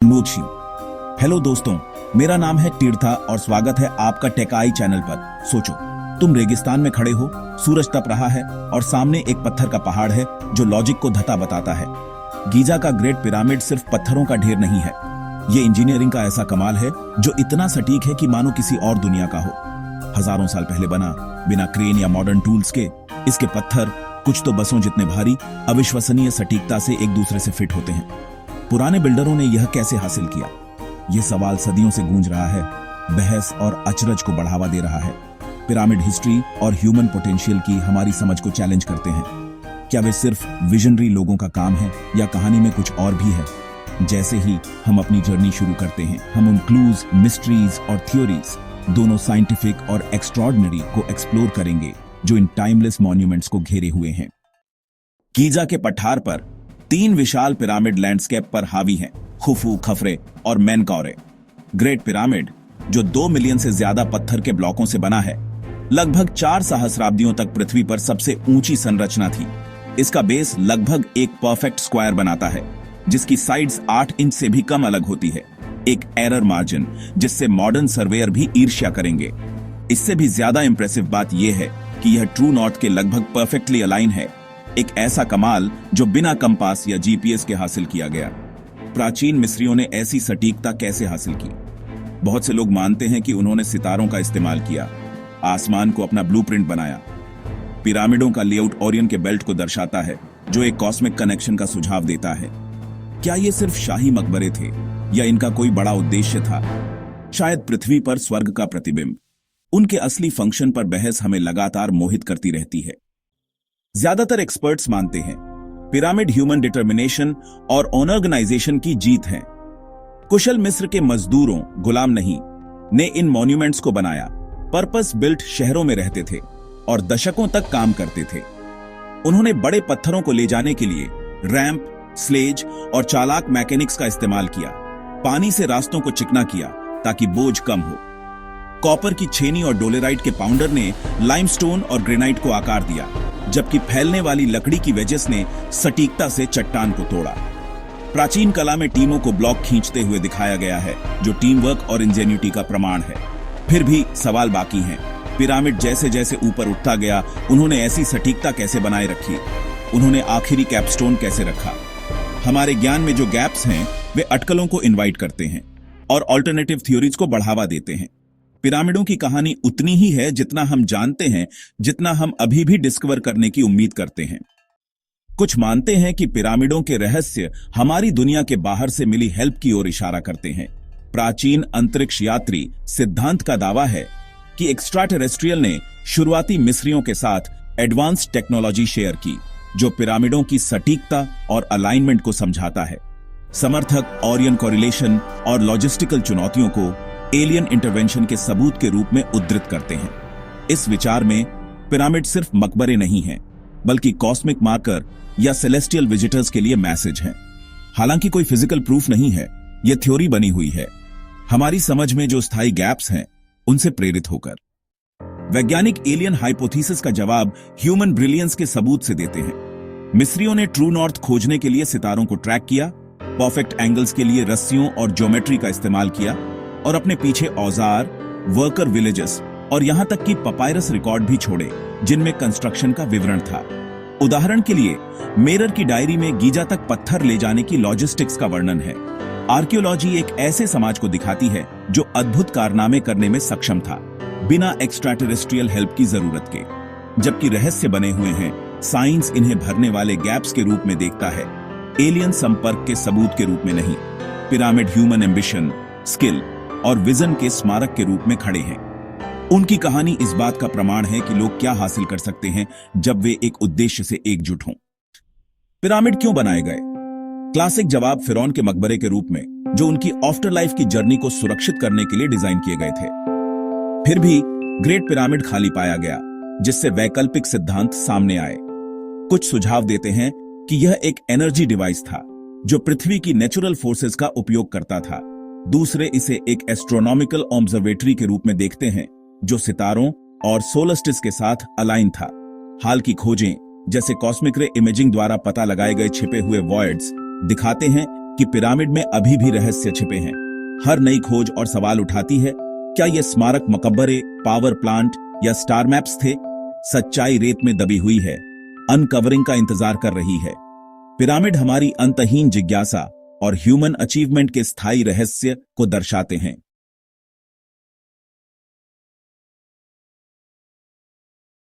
मोची। हेलो दोस्तों, मेरा नाम है तीर्था और स्वागत है आपका टेकाई चैनल पर। सोचो, तुम रेगिस्तान में खड़े हो, सूरज तप रहा है और सामने एक पत्थर का पहाड़ है जो लॉजिक को धता बताता है। गीजा का ग्रेट पिरामिड सिर्फ पत्थरों का ढेर नहीं है, ये इंजीनियरिंग का ऐसा कमाल है जो इतना सटीक है कि मानो किसी और दुनिया का हो। हजारों साल पहले बना, बिना क्रेन या मॉडर्न टूल्स के। इसके पत्थर कुछ तो बसों जितने भारी, अविश्वसनीय सटीकता से एक दूसरे से फिट होते हैं। पुराने बिल्डरों ने यह कैसे हासिल किया? यह सवाल सदियों से गूंज रहा है, बहस और अचरज को बढ़ावा दे रहा है। पिरामिड हिस्ट्री और ह्यूमन पोटेंशियल की हमारी समझ को चैलेंज करते हैं। क्या वे सिर्फ विजनरी लोगों का काम है या कहानी में कुछ और भी है? जैसे ही हम अपनी जर्नी शुरू करते हैं, हम उन क्लूज, मिस्ट्रीज और थ्योरीज, दोनों साइंटिफिक और एक्स्ट्रॉर्डिनरी, को एक्सप्लोर करेंगे जो इन टाइमलेस मॉन्यूमेंट्स को घेरे हुए हैं। गीजा के पठार पर 3 विशाल पिरामिड लैंडस्केप पर हावी हैं, खुफू, खफरे और मेनकौरे। ग्रेट पिरामिड, जो 2 मिलियन से ज्यादा पत्थर के ब्लॉकों से बना है, लगभग 4 सहस्राब्दियों तक पृथ्वी पर सबसे ऊंची संरचना थी। इसका बेस लगभग एक परफेक्ट स्क्वायर बनाता है, जिसकी साइड्स 8 इंच से भी कम अलग होती है। एक एरर मार्जिन जिससे मॉडर्न सर्वेयर भी ईर्ष्या करेंगे। इससे भी ज्यादा इंप्रेसिव बात यह है कि यह ट्रू नॉर्थ के लगभग परफेक्टली अलाइन है, एक ऐसा कमाल जो बिना कंपास या जीपीएस के हासिल किया गया। प्राचीन मिस्रियों ने ऐसी सटीकता कैसे हासिल की? बहुत से लोग मानते हैं कि उन्होंने सितारों का इस्तेमाल किया, आसमान को अपना ब्लूप्रिंट बनाया। पिरामिडों का लेआउट ओरियन के बेल्ट को दर्शाता है, जो एक कॉस्मिक कनेक्शन का सुझाव देता है। क्या ये सिर्फ शाही मकबरे थे या इनका कोई बड़ा उद्देश्य था? शायद पृथ्वी पर स्वर्ग का प्रतिबिंब। उनके असली फंक्शन पर बहस हमें लगातार मोहित करती रहती है। ज्यादातर एक्सपर्ट्स मानते हैं पिरामिड ह्यूमन डिटर्मिनेशन और ऑर्गेनाइजेशन की जीत है। कुशल मिस्र के मजदूरों, गुलाम नहीं, ने इन मॉन्यूमेंट्स को बनाया। पर्पस बिल्ट शहरों में रहते थे और दशकों तक काम करते थे। उन्होंने बड़े पत्थरों को ले जाने के लिए रैंप, स्लेज और चालाक मैकेनिक्स का इस्तेमाल किया। पानी से रास्तों को चिकना किया ताकि बोझ कम हो। कॉपर की छेनी और डोलेराइट के पाउंडर ने लाइमस्टोन और ग्रेनाइट को आकार दिया, जबकि फैलने वाली लकड़ी की वेजेस ने सटीकता से चट्टान को तोड़ा। प्राचीन कला में टीमों को ब्लॉक खींचते हुए दिखाया गया है, जो टीम वर्क और इंजेन्युटी का प्रमाण है। फिर भी सवाल बाकी हैं। पिरामिड जैसे जैसे ऊपर उठता गया, उन्होंने ऐसी सटीकता कैसे बनाए रखी? उन्होंने आखिरी कैपस्टोन कैसे रखा? हमारे ज्ञान में जो गैप्स हैं, वे अटकलों को इनवाइट करते हैं और ऑल्टरनेटिव थ्योरीज को बढ़ावा देते हैं। पिरामिडों की कहानी उतनी ही है जितना हम जानते हैं, जितना हम अभी भी डिस्कवर करने की उम्मीद करते हैं। कुछ मानते हैं कि पिरामिडों के रहस्य हमारी दुनिया के बाहर से मिली हेल्प की ओर इशारा करते हैं। प्राचीन अंतरिक्ष यात्री सिद्धांत का दावा है कि एक्स्ट्राटेरेस्ट्रियल ने शुरुआती मिस्रियों के साथ एडवांस टेक्नोलॉजी शेयर की, जो पिरामिडों की सटीकता और अलाइनमेंट को समझाता है। समर्थक ओरियन कोरिलेशन और लॉजिस्टिकल चुनौतियों को एलियन इंटरवेंशन के सबूत के रूप में उद्धृत करते हैं। इस विचार में पिरामिड सिर्फ मकबरे नहीं हैं, बल्कि कॉस्मिक मार्कर या सेलेस्टियल विजिटर्स के लिए मैसेज हैं। हालांकि कोई फिजिकल प्रूफ नहीं है, यह थ्योरी बनी हुई है, हमारी समझ में जो स्थायी गैप्स हैं उनसे प्रेरित होकर। वैज्ञानिक एलियन हाइपोथेसिस का जवाब ह्यूमन ब्रिलियंस के सबूत से देते हैं। मिस्रियों ने ट्रू नॉर्थ खोजने के लिए सितारों को ट्रैक किया, परफेक्ट एंगल्स के लिए रस्सियों और ज्योमेट्री का इस्तेमाल किया और अपने पीछे औजार, वर्कर विलेजेस और यहां तक कि पपायरस रिकॉर्ड भी छोड़े, जिनमें कंस्ट्रक्शन का विवरण था। उदाहरण के लिए मेरर की डायरी में गीजा तक पत्थर ले जाने की लॉजिस्टिक्स का वर्णन है। आर्कियोलॉजी एक ऐसे समाज को दिखाती है जो अद्भुत कारनामे करने में सक्षम था, बिना एक्स्ट्राटेरेस्ट्रियल हेल्प की जरूरत के। जबकि रहस्य बने हुए हैं, साइंस इन्हें भरने वाले गैप्स के रूप में देखता है, एलियन संपर्क के सबूत के रूप में नहीं। पिरामिड ह्यूमन एम्बिशन, स्किल और विजन के स्मारक के रूप में खड़े हैं। उनकी कहानी इस बात का प्रमाण है कि लोग क्या हासिल कर सकते हैं जब वे एक उद्देश्य से एकजुट हों। पिरामिड क्यों बनाए गए? क्लासिक जवाब फिरौन के मकबरे के रूप में, जो उनकी आफ्टर लाइफ की जर्नी को सुरक्षित करने के लिए डिजाइन किए गए थे। फिर भी ग्रेट पिरामिड खाली पाया गया, जिससे वैकल्पिक सिद्धांत सामने आए। कुछ सुझाव देते हैं कि यह एक एनर्जी डिवाइस था जो पृथ्वी की नेचुरल फोर्सेस का उपयोग करता था। दूसरे इसे एक एस्ट्रोनॉमिकल ऑब्जर्वेटरी के रूप में देखते हैं, जो सितारों और सोलस्टिस के साथ अलाइन था। हाल की खोजें, जैसे कॉस्मिक रे इमेजिंग द्वारा पता लगाए गए छिपे हुए वॉइड्स, दिखाते हैं कि पिरामिड में अभी भी रहस्य छिपे हैं। हर नई खोज और सवाल उठाती है, क्या ये स्मारक मकबरे, पावर प्लांट या स्टार मैप्स थे? सच्चाई रेत में दबी हुई है, अनकवरिंग का इंतजार कर रही है। पिरामिड हमारी अंतहीन जिज्ञासा और ह्यूमन अचीवमेंट के स्थायी रहस्य को दर्शाते हैं।